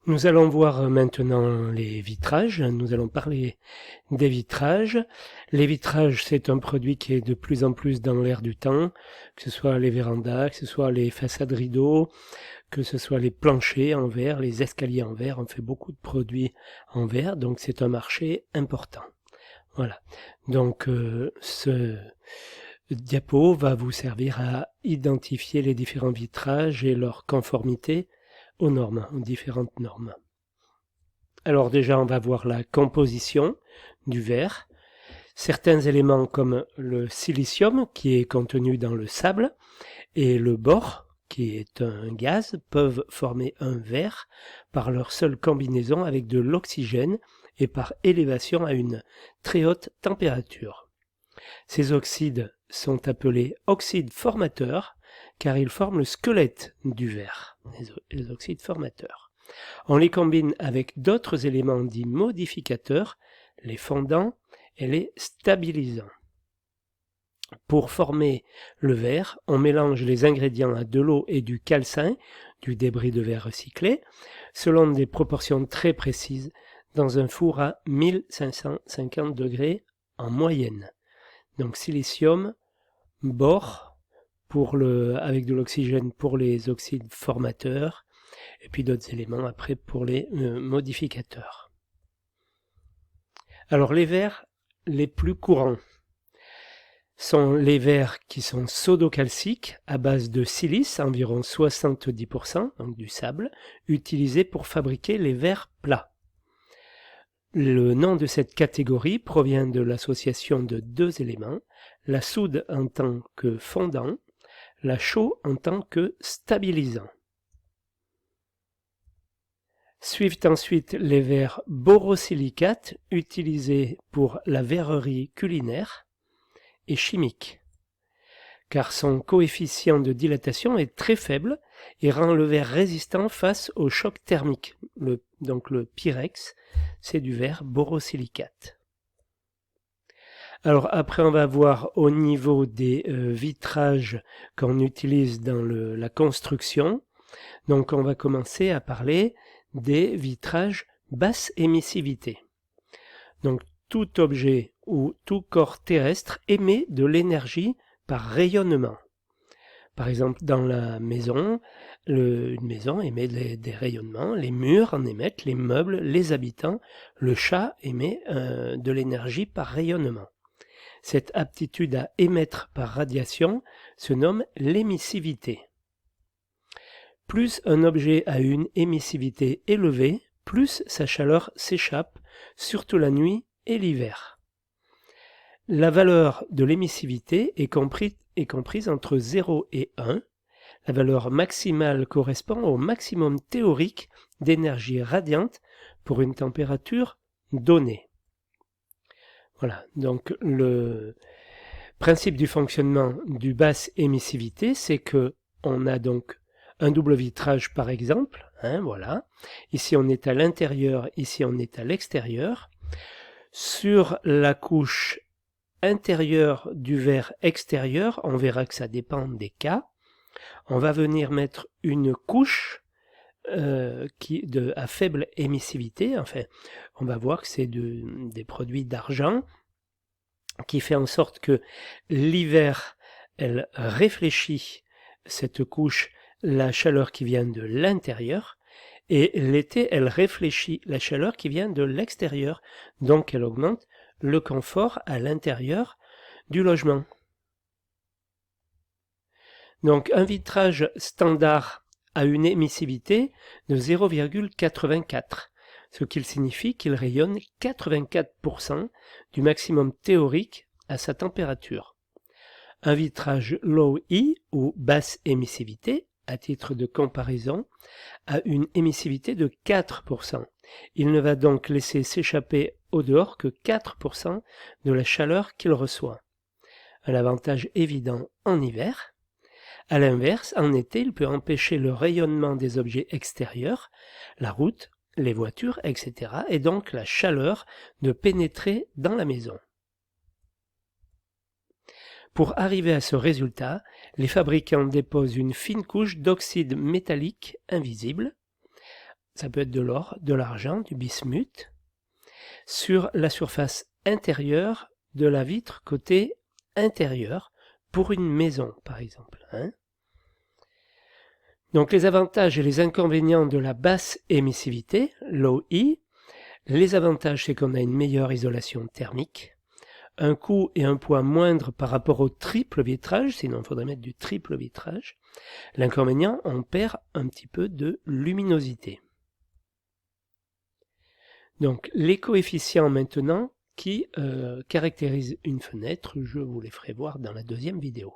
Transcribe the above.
Nous allons voir maintenant les vitrages. Nous allons parler des vitrages. Les vitrages, c'est un produit qui est de plus en plus dans l'air du temps, que ce soit les vérandas, que ce soit les façades rideaux, que ce soit les planchers en verre, les escaliers en verre. On fait beaucoup de produits en verre, donc c'est un marché important. Voilà. Donc ce diapo va vous servir à identifier les différents vitrages et leur conformité aux normes, aux différentes normes. Alors déjà, on va voir la composition du verre. Certains éléments comme le silicium qui est contenu dans le sable et le bore qui est un gaz peuvent former un verre par leur seule combinaison avec de l'oxygène et par élévation à une très haute température. Ces oxydes sont appelés oxydes formateurs car ils forment le squelette du verre, les oxydes formateurs. On les combine avec d'autres éléments dits modificateurs, les fondants et les stabilisants. Pour former le verre, on mélange les ingrédients à de l'eau et du calcin, du débris de verre recyclé, selon des proportions très précises, dans un four à 1550 degrés en moyenne. Donc silicium, bore avec de l'oxygène pour les oxydes formateurs, et puis d'autres éléments après pour les modificateurs. Alors les verres les plus courants sont les verres qui sont sodocalciques à base de silice, environ 70%, donc du sable, utilisés pour fabriquer les verres plats. Le nom de cette catégorie provient de l'association de deux éléments, la soude en tant que fondant, la chaux en tant que stabilisant. Suivent ensuite les verres borosilicates utilisés pour la verrerie culinaire et chimique, car son coefficient de dilatation est très faible et rend le verre résistant face au choc thermique. Donc le Pyrex, c'est du verre borosilicate. Alors après, on va voir au niveau des vitrages qu'on utilise dans la construction. Donc on va commencer à parler des vitrages basse émissivité. Donc tout objet ou tout corps terrestre émet de l'énergie par rayonnement. Par exemple, dans la maison, une maison émet des rayonnements, les murs en émettent, les meubles, les habitants, le chat émet de l'énergie par rayonnement. Cette aptitude à émettre par radiation se nomme l'émissivité. Plus un objet a une émissivité élevée, plus sa chaleur s'échappe, surtout la nuit et l'hiver. La valeur de l'émissivité est comprise entre 0 et 1. La valeur maximale correspond au maximum théorique d'énergie radiante pour une température donnée. Voilà, donc le principe du fonctionnement du basse émissivité, c'est que on a donc un double vitrage par exemple, voilà. Ici on est à l'intérieur, ici on est à l'extérieur. Sur la couche intérieure du verre extérieur, on verra que ça dépend des cas. On va venir mettre une couche à faible émissivité. Enfin, on va voir que c'est des produits d'argent qui fait en sorte que l'hiver, elle réfléchit cette couche la chaleur qui vient de l'intérieur, et l'été, elle réfléchit la chaleur qui vient de l'extérieur, donc elle augmente le confort à l'intérieur du logement. Donc un vitrage standard a une émissivité de 0,84, ce qui signifie qu'il rayonne 84% du maximum théorique à sa température. Un vitrage low E ou basse émissivité, à titre de comparaison, a une émissivité de 4%. Il ne va donc laisser s'échapper au dehors que 4% de la chaleur qu'il reçoit. Un avantage évident en hiver. A l'inverse, en été, il peut empêcher le rayonnement des objets extérieurs, la route, les voitures, etc., et donc la chaleur de pénétrer dans la maison. Pour arriver à ce résultat, les fabricants déposent une fine couche d'oxyde métallique invisible ça peut être de l'or, de l'argent, du bismuth, sur la surface intérieure de la vitre côté intérieur, pour une maison par exemple. Donc les avantages et les inconvénients de la basse émissivité, low E. Les avantages, c'est qu'on a une meilleure isolation thermique, un coût et un poids moindre par rapport au triple vitrage, sinon il faudrait mettre du triple vitrage. L'inconvénient, on perd un petit peu de luminosité. Donc les coefficients maintenant qui caractérisent une fenêtre, je vous les ferai voir dans la deuxième vidéo.